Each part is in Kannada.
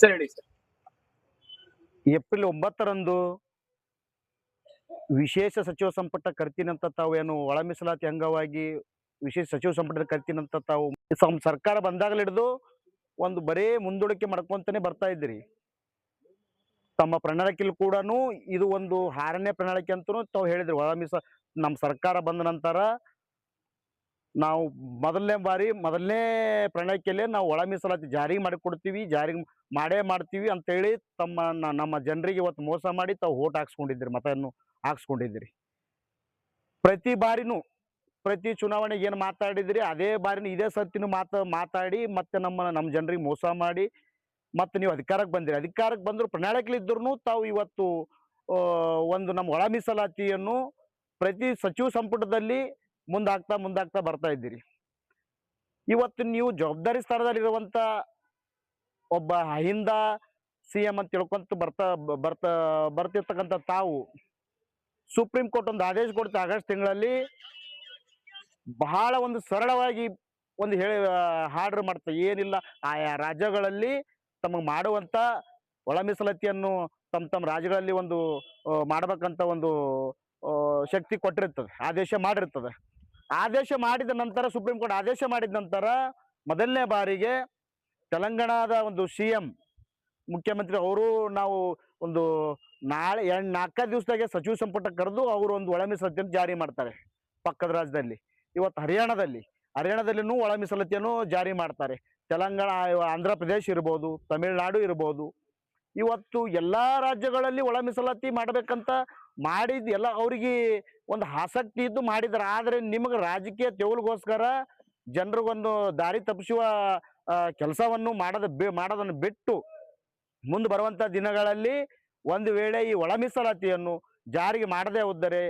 ಸರ್ ಹೇಳಿ ಸರ್. ಏಪ್ರಿಲ್ 9ರಂದು ವಿಶೇಷ ಸಚಿವ ಸಂಪುಟ ಕರಿತೀನಂತ ತಾವು ಏನು ಒಳ ಮೀಸಲಾತಿ ಅಂಗವಾಗಿ ವಿಶೇಷ ಸಚಿವ ಸಂಪುಟದ ಕರಿತೀನಂತ ತಾವು ಸರ್ಕಾರ ಬಂದಾಗಲಿಡ್ದು ಒಂದು ಬರೇ ಮುಂದೂಡಿಕೆ ಮಾಡ್ಕೊಂತಾನೆ ಬರ್ತಾ ಇದ್ರಿ. ತಮ್ಮ ಪ್ರಣಾಳಿಕೆಯಲ್ಲಿ ಕೂಡ ಇದು ಒಂದು 6ನೇ ಪ್ರಣಾಳಿಕೆ ಅಂತೂ ತಾವು ಹೇಳಿದ್ರಿ. ನಮ್ಮ ಸರ್ಕಾರ ಬಂದ ನಂತರ ನಾವು ಮೊದಲನೇ ಪ್ರಣಾಳಿಕೆಯಲ್ಲೇ ನಾವು ಒಳ ಮೀಸಲಾತಿ ಜಾರಿಗೆ ಮಾಡಿಕೊಡ್ತೀವಿ, ಜಾರಿಗೆ ಮಾಡೇ ಮಾಡ್ತೀವಿ ಅಂತೇಳಿ ನಮ್ಮ ಜನರಿಗೆ ಇವತ್ತು ಮೋಸ ಮಾಡಿ ತಾವು ಓಟ್ ಹಾಕ್ಸ್ಕೊಂಡಿದ್ದೀರಿ, ಮತವನ್ನು ಹಾಕ್ಸ್ಕೊಂಡಿದ್ದೀರಿ. ಪ್ರತಿ ಬಾರಿನೂ ಪ್ರತಿ ಚುನಾವಣೆಗೆ ಏನು ಮಾತಾಡಿದ್ರಿ ಅದೇ ಬಾರಿನೂ ಇದೇ ಸತ್ತಿನೂ ಮಾತಾಡಿ ಮತ್ತೆ ನಮ್ಮ ಜನರಿಗೆ ಮೋಸ ಮಾಡಿ ಮತ್ತೆ ನೀವು ಅಧಿಕಾರಕ್ಕೆ ಬಂದಿರಿ. ಅಧಿಕಾರಕ್ಕೆ ಬಂದ್ರು ಪ್ರಣಾಳಿಕೆಲಿದ್ರೂ ತಾವು ಇವತ್ತು ಒಂದು ನಮ್ಮ ಒಳ ಮೀಸಲಾತಿಯನ್ನು ಪ್ರತಿ ಸಚಿವ ಸಂಪುಟದಲ್ಲಿ ಮುಂದಾಗ್ತಾ ಬರ್ತಾ ಇದ್ದೀರಿ. ಇವತ್ತು ನೀವು ಜವಾಬ್ದಾರಿ ಸ್ಥಾನದಲ್ಲಿರುವಂತ ಒಬ್ಬ ಅಹಿಂದ ಸಿಎಂ ಅಂತ ತಿಳ್ಕೊಂತ ಬರ್ತಿರ್ತಕ್ಕಂಥ ತಾವು ಸುಪ್ರೀಂ ಕೋರ್ಟ್ ಒಂದು ಆದೇಶ ಕೊಡ್ತಾ ಆಗಸ್ಟ್ ತಿಂಗಳಲ್ಲಿ ಬಹಳ ಒಂದು ಸರಳವಾಗಿ ಒಂದು ಆರ್ಡರ್ ಮಾಡ್ತಾ, ಏನಿಲ್ಲ ಆಯಾ ರಾಜ್ಯಗಳಲ್ಲಿ ತಮಗೆ ಮಾಡುವಂತ ಒಳ ಮೀಸಲಾತಿಯನ್ನು ತಮ್ಮ ರಾಜ್ಯಗಳಲ್ಲಿ ಒಂದು ಮಾಡ್ಬೇಕಂತ ಒಂದು ಶಕ್ತಿ ಕೊಟ್ಟಿರ್ತದೆ, ಆದೇಶ ಮಾಡಿರ್ತದೆ. ಆದೇಶ ಮಾಡಿದ ನಂತರ ಸುಪ್ರೀಂ ಕೋರ್ಟ್ ಆದೇಶ ಮಾಡಿದ ನಂತರ ಮೊದಲನೇ ಬಾರಿಗೆ ತೆಲಂಗಾಣದ ಒಂದು ಸಿಎಂ ಮುಖ್ಯಮಂತ್ರಿ ಅವರು ನಾವು ಒಂದು ನಾಳೆ 4 ದಿವಸದಾಗೆ ಸಚಿವ ಸಂಪುಟ ಕರೆದು ಅವರು ಒಂದು ಒಳ ಮೀಸಲಾತಿಯನ್ನು ಜಾರಿ ಮಾಡ್ತಾರೆ. ಪಕ್ಕದ ರಾಜ್ಯದಲ್ಲಿ ಇವತ್ತು ಹರಿಯಾಣದಲ್ಲಿನೂ ಒಳ ಮೀಸಲಾತಿಯನ್ನು ಜಾರಿ ಮಾಡ್ತಾರೆ. ತೆಲಂಗಾಣ, ಆಂಧ್ರ ಪ್ರದೇಶ ಇರ್ಬೋದು, ತಮಿಳುನಾಡು ಇರ್ಬೋದು, ಇವತ್ತು ಎಲ್ಲಾ ರಾಜ್ಯಗಳಲ್ಲಿ ಒಳ ಮೀಸಲಾತಿ ಮಾಡ್ಬೇಕಂತ ಮಾಡಿದ್ ಎಲ್ಲ ಅವರಿಗೆ ಒಂದು ಆಸಕ್ತಿ ಇದ್ದು ಮಾಡಿದಾರೆ. ಆದ್ರೆ ನಿಮಗೆ ರಾಜಕೀಯ ತೆವಲಿಗೋಸ್ಕರ ಜನರಿಗೊಂದು ದಾರಿ ತಪ್ಪಿಸುವ ಕೆಲಸವನ್ನು ಮಾಡೋದನ್ನು ಬಿಟ್ಟು ಮುಂದೆ ಬರುವಂತ ದಿನಗಳಲ್ಲಿ ಒಂದು ವೇಳೆ ಈ ಒಳ ಮೀಸಲಾತಿಯನ್ನು ಜಾರಿಗೆ ಮಾಡದೇ ಹೋದರೆ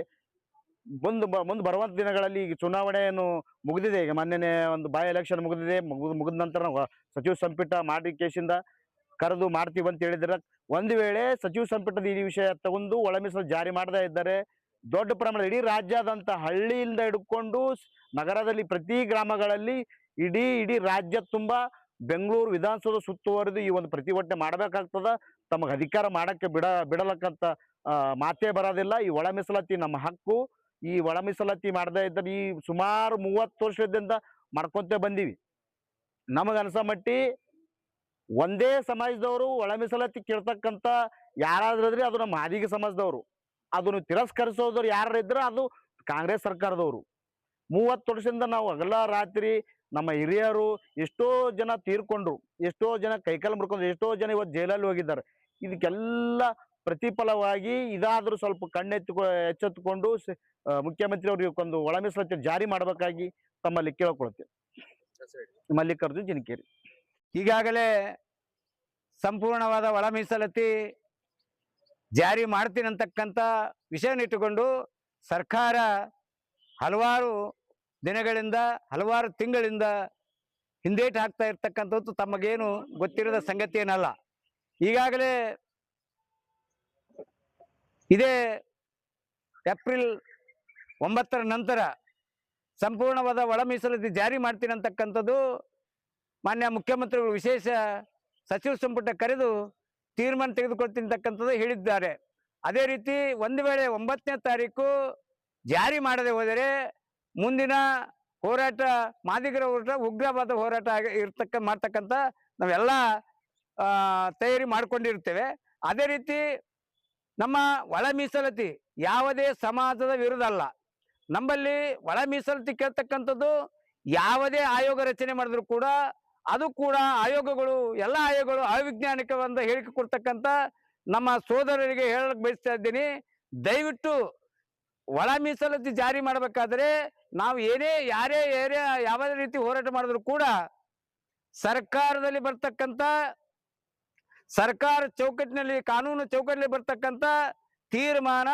ಮುಂದೆ ಬರುವಂತ ದಿನಗಳಲ್ಲಿ ಈಗ ಚುನಾವಣೆಯನ್ನು ಮುಗಿದಿದೆ. ಈಗ ಮೊನ್ನೆ ಒಂದು ಬೈ ಎಲೆಕ್ಷನ್ ಮುಗಿದಿದೆ. ಮುಗಿದ ನಂತರ ನಾವು ಸಚಿವ ಸಂಪುಟ ಮಾಡಿ ಕೇಸಿಂದ ಕರೆದು ಮಾಡ್ತೀವಿ ಅಂತ ಹೇಳಿದ್ರೆ, ಒಂದು ವೇಳೆ ಸಚಿವ ಸಂಪುಟದ ಈ ವಿಷಯ ತಗೊಂಡು ಒಳ ಮೀಸಲಾತಿ ಜಾರಿ ಮಾಡದೇ ಇದ್ದರೆ ದೊಡ್ಡ ಪ್ರಮಾಣದ ಇಡೀ ರಾಜ್ಯದಂತ ಹಳ್ಳಿಯಿಂದ ಹಿಡ್ಕೊಂಡು ನಗರದಲ್ಲಿ ಪ್ರತಿ ಗ್ರಾಮಗಳಲ್ಲಿ ಇಡೀ ರಾಜ್ಯ ತುಂಬಾ ಬೆಂಗಳೂರು ವಿಧಾನಸೌಧ ಸುತ್ತುವರೆದು ಈ ಒಂದು ಪ್ರತಿಭಟನೆ ಮಾಡಬೇಕಾಗ್ತದ. ತಮಗೆ ಅಧಿಕಾರ ಮಾಡಕ್ಕೆ ಬಿಡಲಕ್ಕಂತ ಮಾತೇ ಬರೋದಿಲ್ಲ. ಈ ಒಳ ಮೀಸಲಾತಿ ನಮ್ಮ ಹಕ್ಕು. ಈ ಒಳ ಮೀಸಲಾತಿ ಮಾಡದೇ ಇದ್ದರೆ ಈ ಸುಮಾರು 30 ವರ್ಷದಿಂದ ಮಾಡ್ಕೊಂತ ಬಂದೀವಿ. ನಮಗನ್ಸ ಮಟ್ಟಿ ಒಂದೇ ಸಮಾಜದವರು ಒಳ ಮೀಸಲಾತಿ ಕೇಳ್ತಕ್ಕಂಥ ಯಾರಾದ್ರೂ ಅದು ನಮ್ಮ ಮಾದಿಗ ಸಮಾಜದವರು. ಅದನ್ನು ತಿರಸ್ಕರಿಸೋದ್ರು ಯಾರು ಇದ್ರೆ ಅದು ಕಾಂಗ್ರೆಸ್ ಸರ್ಕಾರದವರು. 30 ವರ್ಷದಿಂದ ನಾವು ಹಗಲ ರಾತ್ರಿ ನಮ್ಮ ಹಿರಿಯರು ಎಷ್ಟೋ ಜನ ತೀರ್ಕೊಂಡ್ರು, ಎಷ್ಟೋ ಜನ ಕೈಕಾಲು ಮುರ್ಕೊಂಡ್ರು, ಎಷ್ಟೋ ಜನ ಇವತ್ತು ಜೈಲಲ್ಲಿ ಹೋಗಿದ್ದಾರೆ. ಇದಕ್ಕೆಲ್ಲ ಪ್ರತಿಫಲವಾಗಿ ಇದಾದ್ರೂ ಸ್ವಲ್ಪ ಎಚ್ಚೆತ್ತುಕೊಂಡು ಮುಖ್ಯಮಂತ್ರಿ ಅವರಿಗೆ ಒಂದು ಒಳ ಮೀಸಲಾತಿ ಜಾರಿ ಮಾಡಬೇಕಾಗಿ ತಮ್ಮಲ್ಲಿ ಕೇಳ್ಕೊಳ್ತೇವೆ. ಮಲ್ಲಿಕಾರ್ಜುನ್ ಜಿನಕೇರಿ. ಈಗಾಗಲೇ ಸಂಪೂರ್ಣವಾದ ಒಳ ಮೀಸಲಾತಿ ಜಾರಿ ಮಾಡ್ತೀನಿ ಅಂತಕ್ಕಂಥ ವಿಷಯನಿಟ್ಟುಕೊಂಡು ಸರ್ಕಾರ ಹಲವಾರು ದಿನಗಳಿಂದ ಹಲವಾರು ತಿಂಗಳಿಂದ ಹಿಂದೇಟು ಹಾಕ್ತಾ ಇರ್ತಕ್ಕಂಥದ್ದು ತಮಗೇನು ಗೊತ್ತಿರದ ಸಂಗತಿ ಏನಲ್ಲ. ಈಗಾಗಲೇ ಇದೇ ಏಪ್ರಿಲ್ 9ರ ನಂತರ ಸಂಪೂರ್ಣವಾದ ಒಳ ಮೀಸಲಾತಿ ಜಾರಿ ಮಾಡ್ತೀನಿ ಅಂತಕ್ಕಂಥದ್ದು ಮಾನ್ಯ ಮುಖ್ಯಮಂತ್ರಿಗಳು ವಿಶೇಷ ಸಚಿವ ಸಂಪುಟ ಕರೆದು ತೀರ್ಮಾನ ತೆಗೆದುಕೊಳ್ತಿರ್ತಕ್ಕಂಥದ್ದು ಹೇಳಿದ್ದಾರೆ. ಅದೇ ರೀತಿ ಒಂದು ವೇಳೆ 9ನೇ ತಾರೀಕು ಜಾರಿ ಮಾಡದೆ ಹೋದರೆ ಮುಂದಿನ ಹೋರಾಟ ಮಾದಿಗರ ಹೋರಾಟ ಉಗ್ರವಾದ ಹೋರಾಟ ಮಾಡ್ತಕ್ಕಂಥ ನಾವೆಲ್ಲ ತಯಾರಿ ಮಾಡ್ಕೊಂಡಿರ್ತೇವೆ. ಅದೇ ರೀತಿ ನಮ್ಮ ಒಳ ಮೀಸಲಾತಿ ಯಾವುದೇ ಸಮಾಜದ ವಿರುದ್ಧ ಅಲ್ಲ. ನಮ್ಮಲ್ಲಿ ಒಳ ಮೀಸಲಾತಿ ಕೇಳ್ತಕ್ಕಂಥದ್ದು ಯಾವುದೇ ಆಯೋಗ ರಚನೆ ಮಾಡಿದ್ರು ಕೂಡ ಅದು ಕೂಡ ಆಯೋಗಗಳು ಎಲ್ಲ ಆಯೋಗಗಳು ಅವೈಜ್ಞಾನಿಕವಾದ ಹೇಳಿಕೆ ಕೊಡ್ತಕ್ಕಂಥ ನಮ್ಮ ಸೋದರರಿಗೆ ಹೇಳಕ್ ಬಯಸ್ತಾ ಇದ್ದೀನಿ. ದಯವಿಟ್ಟು ಒಳ ಮೀಸಲಾತಿ ಜಾರಿ ಮಾಡಬೇಕಾದ್ರೆ ನಾವು ಯಾರೇ ಯಾವ ರೀತಿ ಹೋರಾಟ ಮಾಡಿದ್ರು ಕೂಡ ಸರ್ಕಾರದಲ್ಲಿ ಬರ್ತಕ್ಕಂಥ ಸರ್ಕಾರ ಚೌಕಟ್ಟಿನಲ್ಲಿ ಕಾನೂನು ಚೌಕಟ್ಟಿನಲ್ಲಿ ಬರ್ತಕ್ಕಂಥ ತೀರ್ಮಾನ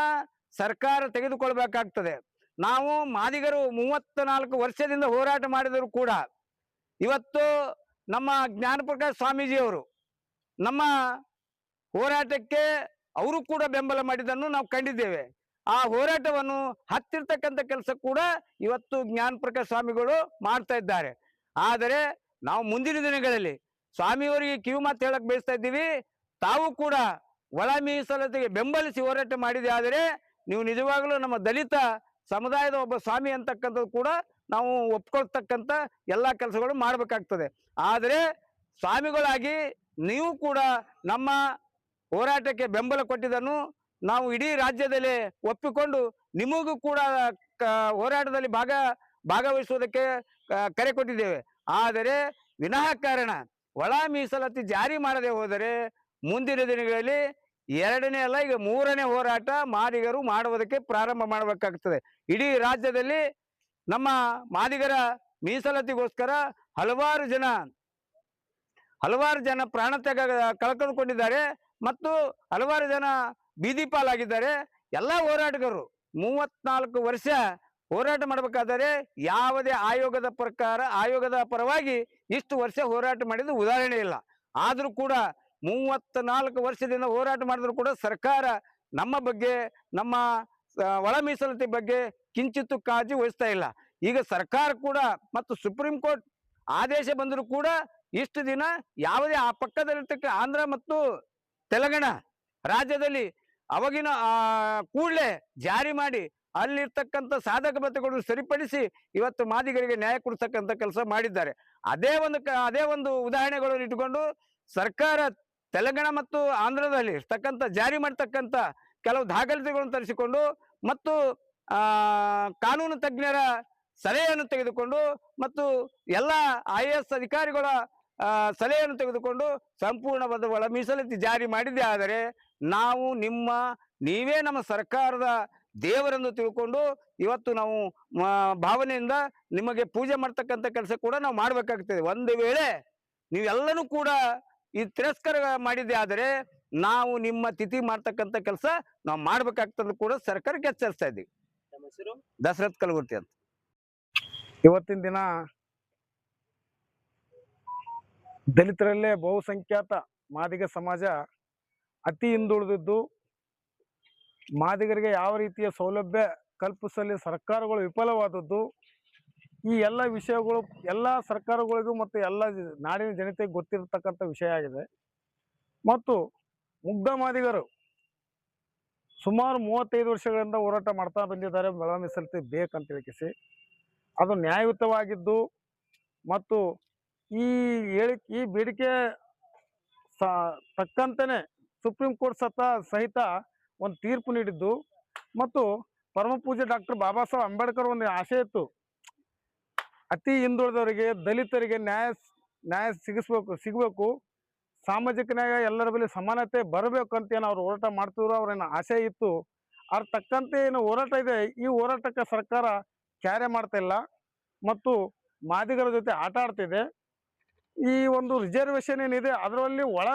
ಸರ್ಕಾರ ತೆಗೆದುಕೊಳ್ಬೇಕಾಗ್ತದೆ. ನಾವು ಮಾದಿಗರು 34 ವರ್ಷದಿಂದ ಹೋರಾಟ ಮಾಡಿದರೂ ಕೂಡ ಇವತ್ತು ನಮ್ಮ ಜ್ಞಾನಪ್ರಕಾಶ್ ಸ್ವಾಮೀಜಿಯವರು ನಮ್ಮ ಹೋರಾಟಕ್ಕೆ ಅವರು ಕೂಡ ಬೆಂಬಲ ಮಾಡಿದ್ದನ್ನು ನಾವು ಕಂಡಿದ್ದೇವೆ. ಆ ಹೋರಾಟವನ್ನು ಹತ್ತಿರ್ತಕ್ಕಂಥ ಕೆಲಸ ಕೂಡ ಇವತ್ತು ಜ್ಞಾನಪ್ರಕಾಶ್ ಸ್ವಾಮಿಗಳು ಮಾಡ್ತಾ ಇದ್ದಾರೆ. ಆದರೆ ನಾವು ಮುಂದಿನ ದಿನಗಳಲ್ಲಿ ಸ್ವಾಮಿಯವರಿಗೆ ಕಿವಿ ಮಾತು ಹೇಳಕ್ ಬಯಸ್ತಾ ಇದ್ದೀವಿ. ತಾವು ಕೂಡ ಒಳ ಮೀಸಲಾತಿಗೆ ಬೆಂಬಲಿಸಿ ಹೋರಾಟ ಮಾಡಿದೆ ಆದರೆ ನೀವು ನಿಜವಾಗ್ಲೂ ನಮ್ಮ ದಲಿತ ಸಮುದಾಯದ ಒಬ್ಬ ಸ್ವಾಮಿ ಅಂತಕ್ಕಂಥದ್ದು ಕೂಡ ನಾವು ಒಪ್ಕೊಳ್ತಕ್ಕಂಥ ಎಲ್ಲಾ ಕೆಲಸಗಳು ಮಾಡಬೇಕಾಗ್ತದೆ. ಆದರೆ ಸ್ವಾಮಿಗಳಾಗಿ ನೀವು ಕೂಡ ನಮ್ಮ ಹೋರಾಟಕ್ಕೆ ಬೆಂಬಲ ಕೊಟ್ಟಿದ್ದನ್ನು ನಾವು ಇಡೀ ರಾಜ್ಯದಲ್ಲಿ ಒಪ್ಪಿಕೊಂಡು ನಿಮಗೂ ಕೂಡ ಹೋರಾಟದಲ್ಲಿ ಭಾಗವಹಿಸುವುದಕ್ಕೆ ಕರೆ ಕೊಟ್ಟಿದ್ದೇವೆ. ಆದರೆ ವಿನಾಕಾರಣ ಒಳ ಮೀಸಲಾತಿ ಜಾರಿ ಮಾಡದೆ ಹೋದರೆ ಮುಂದಿನ ದಿನಗಳಲ್ಲಿ 2ನೇ ಅಲ್ಲ, ಈಗ 3ನೇ ಹೋರಾಟ ಮಾದಿಗರು ಮಾಡುವುದಕ್ಕೆ ಪ್ರಾರಂಭ ಮಾಡಬೇಕಾಗ್ತದೆ. ಇಡೀ ರಾಜ್ಯದಲ್ಲಿ ನಮ್ಮ ಮಾದಿಗರ ಮೀಸಲಾತಿಗೋಸ್ಕರ ಹಲವಾರು ಜನ ಪ್ರಾಣ ತ್ಯಾಗ ಕಳ್ಕೊಂಡ್ಕೊಂಡಿದ್ದಾರೆ ಮತ್ತು ಹಲವಾರು ಜನ ಬೀದಿ ಪಾಲಾಗಿದ್ದಾರೆ. ಎಲ್ಲ ಹೋರಾಟಗಾರರು 34 ವರ್ಷ ಹೋರಾಟ ಮಾಡಬೇಕಾದರೆ ಯಾವುದೇ ಆಯೋಗದ ಪರವಾಗಿ ಇಷ್ಟು ವರ್ಷ ಹೋರಾಟ ಮಾಡಿದ ಉದಾಹರಣೆ ಇಲ್ಲ. ಆದರೂ ಕೂಡ 34 ವರ್ಷದಿಂದ ಹೋರಾಟ ಮಾಡಿದ್ರು ಕೂಡ ಸರ್ಕಾರ ನಮ್ಮ ಬಗ್ಗೆ, ನಮ್ಮ ಒಳ ಮೀಸಲಾತಿ ಬಗ್ಗೆ ಕಿಂಚಿತ್ತು ಕಾಳಜಿ ವಹಿಸ್ತಾ ಇಲ್ಲ. ಈಗ ಸರ್ಕಾರ ಕೂಡ ಮತ್ತು ಸುಪ್ರೀಂ ಕೋರ್ಟ್ ಆದೇಶ ಬಂದರೂ ಕೂಡ ಇಷ್ಟು ದಿನ ಯಾವುದೇ ಆ ಪಕ್ಕದಲ್ಲಿರ್ತಕ್ಕ ಆಂಧ್ರ ಮತ್ತು ತೆಲಂಗಾಣ ರಾಜ್ಯದಲ್ಲಿ ಅವಾಗಿನ ಕೂಡಲೇ ಜಾರಿ ಮಾಡಿ ಅಲ್ಲಿರ್ತಕ್ಕಂಥ ಸಾಧಕ ಬಾಧಕಗಳನ್ನು ಸರಿಪಡಿಸಿ ಇವತ್ತು ಮಾದಿಗರಿಗೆ ನ್ಯಾಯ ಕೊಡಿಸ್ತಕ್ಕಂಥ ಕೆಲಸ ಮಾಡಿದ್ದಾರೆ. ಅದೇ ಒಂದು ಉದಾಹರಣೆಗಳನ್ನು ಇಟ್ಟುಕೊಂಡು ಸರ್ಕಾರ ತೆಲಂಗಾಣ ಮತ್ತು ಆಂಧ್ರದಲ್ಲಿ ಇರ್ತಕ್ಕಂಥ ಜಾರಿ ಮಾಡ್ತಕ್ಕಂಥ ಕೆಲವು ದಾಖಲಾತಿಗಳನ್ನು ತರಿಸಿಕೊಂಡು ಮತ್ತು ಕಾನೂನು ತಜ್ಞರ ಸಲಹೆಯನ್ನು ತೆಗೆದುಕೊಂಡು ಮತ್ತು ಎಲ್ಲ IAS ಅಧಿಕಾರಿಗಳ ಸಲಹೆಯನ್ನು ತೆಗೆದುಕೊಂಡು ಸಂಪೂರ್ಣವಾದ ಒಳ ಮೀಸಲಾತಿ ಜಾರಿ ಮಾಡಿದೆ. ಆದರೆ ನಾವು ನೀವೇ ನಮ್ಮ ಸರ್ಕಾರದ ದೇವರೆಂದು ತಿಳ್ಕೊಂಡು ಇವತ್ತು ನಾವು ಭಾವನೆಯಿಂದ ನಿಮಗೆ ಪೂಜೆ ಮಾಡ್ತಕ್ಕಂಥ ಕೆಲಸ ಕೂಡ ನಾವು ಮಾಡಬೇಕಾಗ್ತದೆ. ಒಂದು ವೇಳೆ ನೀವೆಲ್ಲನೂ ಕೂಡ ಈ ತಿರಸ್ಕಾರ ಮಾಡಿದ್ದೆ ಆದರೆ ನಾವು ನಿಮ್ಮ ತಿಥಿ ಮಾಡ್ತಕ್ಕಂಥ ಕೆಲಸ ನಾವು ಮಾಡ್ಬೇಕಾಗ್ತದೆ ಕೂಡ ಸರ್ಕಾರಕ್ಕೆ ಎಚ್ಚರಿಸ್ತಾ ಇದ್ದೀವಿ. ದಶರಥ್ ಕಲಗುರ್ತಿ ಅಂತ. ಇವತ್ತಿನ ದಿನ ದಲಿತರಲ್ಲೇ ಬಹುಸಂಖ್ಯಾತ ಮಾದಿಗ ಸಮಾಜ ಅತಿ ಹಿಂದುಳಿದಿದ್ದು, ಮಾದಿಗರಿಗೆ ಯಾವ ರೀತಿಯ ಸೌಲಭ್ಯ ಕಲ್ಪಿಸಲಿ ಸರ್ಕಾರಗಳು ವಿಫಲವಾದದ್ದು, ಈ ಎಲ್ಲ ವಿಷಯಗಳು ಎಲ್ಲ ಸರ್ಕಾರಗಳಿಗೂ ಮತ್ತು ಎಲ್ಲ ನಾಡಿನ ಜನತೆಗೆ ಗೊತ್ತಿರತಕ್ಕಂಥ ವಿಷಯ ಆಗಿದೆ. ಮತ್ತು ಮುಗ್ಧ ಮಾದಿಗರು ಸುಮಾರು 35 ವರ್ಷಗಳಿಂದ ಹೋರಾಟ ಮಾಡ್ತಾ ಬಂದಿದ್ದಾರೆ. ಒಳ ಮೀಸಲಾತಿ ಬೇಕಂತ ಹೇಳಿಸಿ ಅದು ನ್ಯಾಯಯುತವಾಗಿದ್ದು ಮತ್ತು ಈ ಬೇಡಿಕೆ ತಕ್ಕಂತೆಯೇ ಸುಪ್ರೀಂ ಕೋರ್ಟ್ ಸಹಿತ ಒಂದು ತೀರ್ಪು ನೀಡಿದ್ದು ಮತ್ತು ಪರಮ ಪೂಜ್ಯ ಡಾಕ್ಟರ್ ಬಾಬಾ ಸಾಹೇಬ್ ಅಂಬೇಡ್ಕರ್ ಒಂದು ಆಶಯ ಇತ್ತು, ಅತಿ ಹಿಂದುಳಿದವರಿಗೆ ದಲಿತರಿಗೆ ನ್ಯಾಯ ಸಿಗಬೇಕು, ಸಾಮಾಜಿಕ ನ್ಯಾಯ ಎಲ್ಲರ ಬಳಿ ಸಮಾನತೆ ಬರಬೇಕು ಅಂತ ಏನು ಅವ್ರು ಹೋರಾಟ ಮಾಡ್ತಿದ್ರು, ಅವ್ರೇನು ಆಶಯ ಇತ್ತು. ಅದ್ರ ತಕ್ಕಂತೆ ಏನು ಹೋರಾಟ ಇದೆ, ಈ ಹೋರಾಟಕ್ಕೆ ಸರ್ಕಾರ ಕ್ಯಾರೆ ಮಾಡ್ತಾ ಇಲ್ಲ ಮತ್ತು ಮಾದಿಗರ ಜೊತೆ ಆಟ ಆಡ್ತಿದೆ. ಈ ಒಂದು ರಿಸರ್ವೇಷನ್ ಏನಿದೆ ಅದರಲ್ಲಿ ಒಳ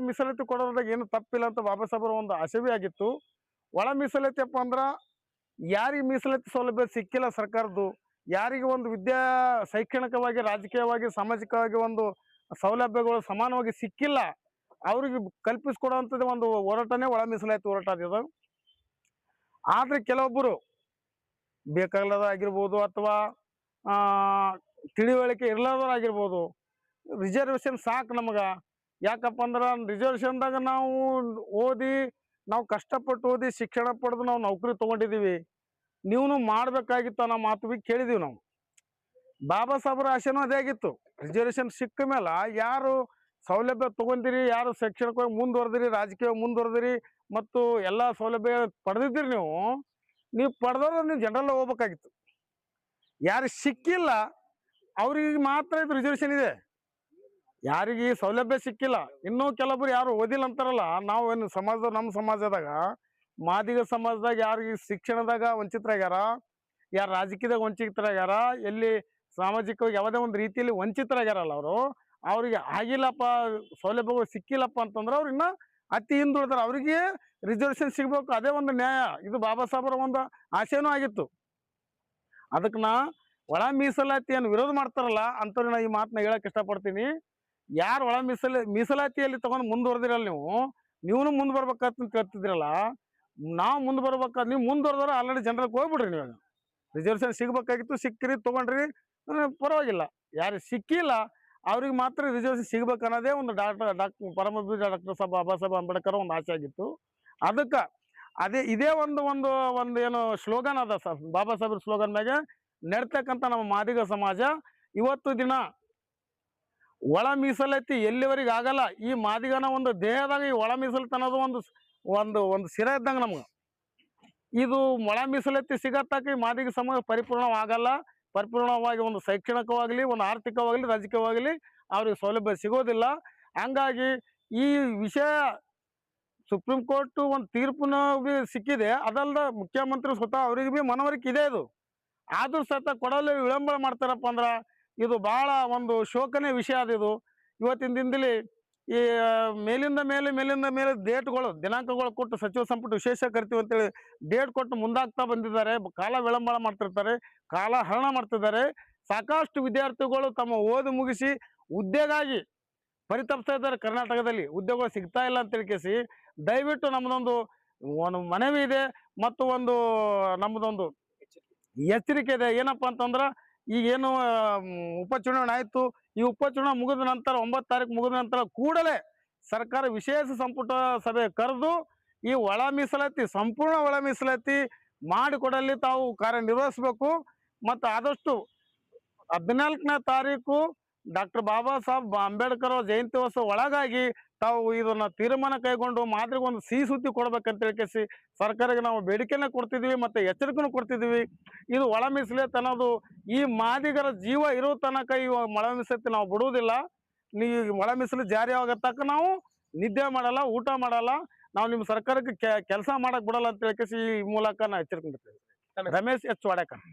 ಮೀಸಲಾತಿ ಕೊಡೋದ್ರಾಗ ಏನು ತಪ್ಪಿಲ್ಲ ಅಂತ ಬಾಬಾ ಸಾಹೇಬರ ಒಂದು ಆಶಯವೇ ಆಗಿತ್ತು. ಒಳ ಮೀಸಲಾತಿ ಅಪ್ಪ ಅಂದ್ರೆ ಯಾರಿಗೆ ಮೀಸಲಾತಿ ಸೌಲಭ್ಯ ಸಿಕ್ಕಿಲ್ಲ ಸರ್ಕಾರದ್ದು, ಯಾರಿಗೆ ಒಂದು ಶೈಕ್ಷಣಿಕವಾಗಿ, ರಾಜಕೀಯವಾಗಿ, ಸಾಮಾಜಿಕವಾಗಿ ಒಂದು ಸೌಲಭ್ಯಗಳು ಸಮಾನವಾಗಿ ಸಿಕ್ಕಿಲ್ಲ, ಅವ್ರಿಗೆ ಕಲ್ಪಿಸ್ಕೊಡುವಂಥದ್ದು ಒಂದು ಹೋರಾಟನೇ ಒಳ ಮೀಸಲಾತಿ ಹೋರಾಟ ಅದು. ಆದರೆ ಕೆಲವೊಬ್ಬರು ಬೇಕಾಗಲಾಗಿರ್ಬೋದು ಅಥವಾ ತಿಳಿವಳಿಕೆ ಇರಲಾರ್ದಾಗಿರ್ಬೋದು, ರಿಸರ್ವೇಷನ್ ಸಾಕು ನಮಗೆ, ಯಾಕಪ್ಪ ಅಂದ್ರೆ ರಿಸರ್ವೇಷನ್ದಾಗ ನಾವು ಓದಿ, ನಾವು ಕಷ್ಟಪಟ್ಟು ಓದಿ ಶಿಕ್ಷಣ ಪಡೆದು ನಾವು ನೌಕರಿ ತೊಗೊಂಡಿದ್ದೀವಿ, ನೀವು ಮಾಡಬೇಕಾಗಿತ್ತು ಅನ್ನೋ ಮಾತು ಕೇಳಿದೀವಿ ನಾವು. ಬಾಬಾ ಸಾಹೇಬರ ಆಶೆನೂ ಅದೇ ಆಗಿತ್ತು. ರಿಸರ್ವೇಷನ್ ಸಿಕ್ಕ ಮೇಲೆ ಯಾರು ಸೌಲಭ್ಯ ತೊಗೊಂಡಿರಿ, ಯಾರು ಶೈಕ್ಷಣಿಕವಾಗಿ ಮುಂದುವರೆದಿರಿ, ರಾಜಕೀಯವಾಗಿ ಮುಂದುವರೆದಿರಿ ಮತ್ತು ಎಲ್ಲ ಸೌಲಭ್ಯ ಪಡೆದಿದ್ದೀರಿ, ನೀವು ಪಡೆದವ್ರು ನೀವು ಜನರಲ್ ಹೋಗ್ಬೇಕಾಗಿತ್ತು. ಯಾರು ಸಿಕ್ಕಿಲ್ಲ ಅವ್ರಿಗೆ ಮಾತ್ರ ಇದು ರಿಸರ್ವೇಷನ್ ಇದೆ. ಯಾರಿಗೆ ಸೌಲಭ್ಯ ಸಿಕ್ಕಿಲ್ಲ, ಇನ್ನೂ ಕೆಲವೊಬ್ರು ಯಾರು ಓದಿಲ್ಲ ಅಂತಾರಲ್ಲ, ನಾವು ಏನು ನಮ್ಮ ಸಮಾಜದಾಗ ಮಾದಿಗ ಸಮಾಜದಾಗ ಯಾರಿಗೆ ಶಿಕ್ಷಣದಾಗ ವಂಚಿತರಾಗ್ಯಾರ, ಯಾರು ರಾಜಕೀಯದಾಗ ವಂಚಿತರಾಗ್ಯಾರ, ಎಲ್ಲಿ ಸಾಮಾಜಿಕವಾಗಿ ಯಾವುದೇ ಒಂದು ರೀತಿಯಲ್ಲಿ ವಂಚಿತರಾಗ್ಯಾರಲ್ಲ ಅವ್ರಿಗೆ ಆಗಿಲ್ಲಪ್ಪ, ಸೌಲಭ್ಯಗಳು ಸಿಕ್ಕಿಲ್ಲಪ್ಪ ಅಂತಂದ್ರೆ ಅವ್ರು ಇನ್ನೂ ಅತಿ ಹಿಂದುಳಿದಾರೆ, ಅವ್ರಿಗೆ ರಿಸರ್ವೇಷನ್ ಸಿಗ್ಬೇಕು. ಅದೇ ಒಂದು ನ್ಯಾಯ, ಇದು ಬಾಬಾ ಸಾಹೇಬರ ಒಂದು ಆಶಯನೂ ಆಗಿತ್ತು. ಅದಕ್ಕೆ ಒಳ ಮೀಸಲಾತಿಯನ್ನು ವಿರೋಧ ಮಾಡ್ತಾರಲ್ಲ ಅಂಥವ್ರು ಈ ಮಾತನ್ನ ಹೇಳಕ್ಕೆ ಇಷ್ಟಪಡ್ತೀನಿ. ಯಾರು ಒಳ ಮೀಸಲಾತಿಯಲ್ಲಿ ತಗೊಂಡು ಮುಂದುವರೆದಿರಲ್ಲ, ನೀವು ಮುಂದೆ ಬರ್ಬೇಕಂತ ಕೇಳ್ತಿದ್ರಲ್ಲ, ನಾವು ಮುಂದೆ ಬರ್ಬೇಕಾದ್ರೆ ನೀವು ಮುಂದುವರೆದ್ರೆ ಆಲ್ರೆಡಿ ಜನರಿಗೆ ಹೋಗ್ಬಿಡ್ರಿ. ನೀವು ರಿಸರ್ವೇಷನ್ ಸಿಗ್ಬೇಕಾಗಿತ್ತು, ಸಿಕ್ಕಿರಿ ತೊಗೊಂಡ್ರಿ, ಪರವಾಗಿಲ್ಲ. ಯಾರು ಸಿಕ್ಕಿಲ್ಲ ಅವ್ರಿಗೆ ಮಾತ್ರ ರಿಸರ್ವೇಶನ್ ಸಿಗ್ಬೇಕು ಅನ್ನೋದೇ ಒಂದು ಪರಮಪೂಜ್ಯ ಡಾಕ್ಟರ್ ಬಾಬಾ ಸಾಹೇಬ್ ಅಂಬೇಡ್ಕರ್ ಒಂದು ಆಸೆ ಆಗಿತ್ತು. ಅದಕ್ಕೆ ಇದೇ ಒಂದು ಏನು ಸ್ಲೋಗನ್ ಅದ ಸರ್, ಬಾಬಾ ಸಾಹೇಬ್ರ ಸ್ಲೋಗನ್ ಮ್ಯಾಗೆ ನಡ್ತಕ್ಕಂಥ ನಮ್ಮ ಮಾದಿಗ ಸಮಾಜ ಇವತ್ತು ದಿನ ಒಳ ಮೀಸಲಾತಿ ಎಲ್ಲಿವರೆಗೆ ಆಗಲ್ಲ, ಈ ಮಾದಿಗನ ಒಂದು ದೇಹದಾಗ ಈ ಒಳ ಮೀಸಲಾತಿ ಅನ್ನೋದು ಒಂದು ಸಿರ ಇದ್ದಂಗೆ ನಮ್ಗೆ. ಇದು ಒಳ ಮೀಸಲಾತಿ ಸಿಗತ್ತಾಕ ಈ ಮಾದಿಗ ಸಮಾಜ ಪರಿಪೂರ್ಣವಾಗಲ್ಲ. ಪರಿಪೂರ್ಣವಾಗಿ ಒಂದು ಶೈಕ್ಷಣಿಕವಾಗಲಿ, ಒಂದು ಆರ್ಥಿಕವಾಗಲಿ, ರಾಜಕೀಯವಾಗಲಿ ಅವ್ರಿಗೆ ಸೌಲಭ್ಯ ಸಿಗೋದಿಲ್ಲ. ಹಂಗಾಗಿ ಈ ವಿಷಯ ಸುಪ್ರೀಂ ಕೋರ್ಟ್ ಒಂದು ತೀರ್ಪುನ ಸಿಕ್ಕಿದೆ. ಅದಲ್ದ ಮುಖ್ಯಮಂತ್ರಿ ಸ್ವತಃ ಅವ್ರಿಗೆ ಭೀ ಮನವರಿಕೆ ಇದೆ. ಇದು ಆದ್ರೂ ಸಹಿತ ಕೊಡಲು ವಿಳಂಬ ಮಾಡ್ತಾರಪ್ಪ ಅಂದ್ರೆ ಇದು ಬಹಳ ಒಂದು ಶೋಕನೇ ವಿಷಯ ಅದು. ಇದು ಇವತ್ತಿನ ದಿನದಲ್ಲಿ ಈ ಮೇಲಿಂದ ಮೇಲೆ ಡೇಟ್ಗಳು, ದಿನಾಂಕಗಳು ಕೊಟ್ಟು ಸಚಿವ ಸಂಪುಟ ವಿಶೇಷ ಕರಿತೀವಿ ಅಂತೇಳಿ ಡೇಟ್ ಕೊಟ್ಟು ಮುಂದಾಗ್ತಾ ಬಂದಿದ್ದಾರೆ. ಕಾಲ ವಿಳಂಬ ಮಾಡ್ತಿರ್ತಾರೆ, ಕಾಲ ಹರಣ ಮಾಡ್ತಿದ್ದಾರೆ. ಸಾಕಷ್ಟು ವಿದ್ಯಾರ್ಥಿಗಳು ತಮ್ಮ ಓದು ಮುಗಿಸಿ ಉದ್ಯೋಗ ಪರಿತಪ್ತಾ ಇದ್ದಾರೆ. ಕರ್ನಾಟಕದಲ್ಲಿ ಉದ್ಯೋಗ ಸಿಗ್ತಾ ಇಲ್ಲ ಅಂತ ತಿಳ್ಕೇಸಿ ದಯವಿಟ್ಟು ನಮ್ಮದೊಂದು ಮನವಿ ಇದೆ ಮತ್ತು ನಮ್ಮದೊಂದು ಎಚ್ಚರಿಕೆ ಇದೆ. ಏನಪ್ಪ ಅಂತಂದ್ರೆ ಈಗೇನು ಉಪಚುನಾವಣೆ ಆಯಿತು, ಈ ಉಪಚುನಾವಣೆ ಮುಗಿದ ನಂತರ 9 ತಾರೀಕು ಮುಗಿದ ನಂತರ ಕೂಡಲೇ ಸರ್ಕಾರ ವಿಶೇಷ ಸಂಪುಟ ಸಭೆ ಕರೆದು ಈ ಒಳ ಮೀಸಲಾತಿ, ಸಂಪೂರ್ಣ ಒಳ ಮೀಸಲಾತಿ ಮಾಡಿಕೊಡಲಿ ತಾವು ಕಾರ್ಯನಿರ್ವಹಿಸಬೇಕು. ಮತ್ತು ಆದಷ್ಟು 14ನೇ ತಾರೀಕು ಡಾಕ್ಟರ್ ಬಾಬಾ ಸಾಹೇಬ್ ಅಂಬೇಡ್ಕರ್ ಜಯಂತ್ಯೋತ್ಸವ ಒಳಗಾಗಿ ತಾವು ಇದನ್ನ ತೀರ್ಮಾನ ಕೈಗೊಂಡು ಮಾದ್ರಿಗೆ ಒಂದು ಸಿಹಿ ಸುದ್ದಿ ಕೊಡ್ಬೇಕಂತ ಹೇಳ್ಕೇಸಿ ಸರ್ಕಾರಕ್ಕೆ ನಾವು ಬೇಡಿಕೆನ ಕೊಡ್ತಿದ್ವಿ ಮತ್ತು ಎಚ್ಚರಿಕೆನೂ ಕೊಡ್ತಿದ್ವಿ. ಇದು ಒಳ ಮೀಸಲಾತಿ ಅನ್ನೋದು ಈ ಮಾದಿಗರ ಜೀವ ಇರೋ ತನಕ ಈ ಒಳ ಮೀಸಲಾತಿ ನಾವು ಬಿಡುವುದಿಲ್ಲ. ಒಳ ಮೀಸಲಾತಿ ಜಾರಿ ಆಗೋ ತನಕ ನಾವು ನಿದ್ದೆ ಮಾಡಲ್ಲ, ಊಟ ಮಾಡಲ್ಲ, ನಾವು ನಿಮ್ಮ ಸರ್ಕಾರಕ್ಕೆ ಕೆಲಸ ಮಾಡಕ್ ಬಿಡಲ್ಲ ಅಂತ ಹೇಳ್ಕೇಸಿ ಈ ಮೂಲಕ ನಾವು ಎಚ್ಚರಿಕೆ ಕೊಡ್ತೀವಿ. ರಮೇಶ್ ಎಚ್ ವಾಡೇಕರ್.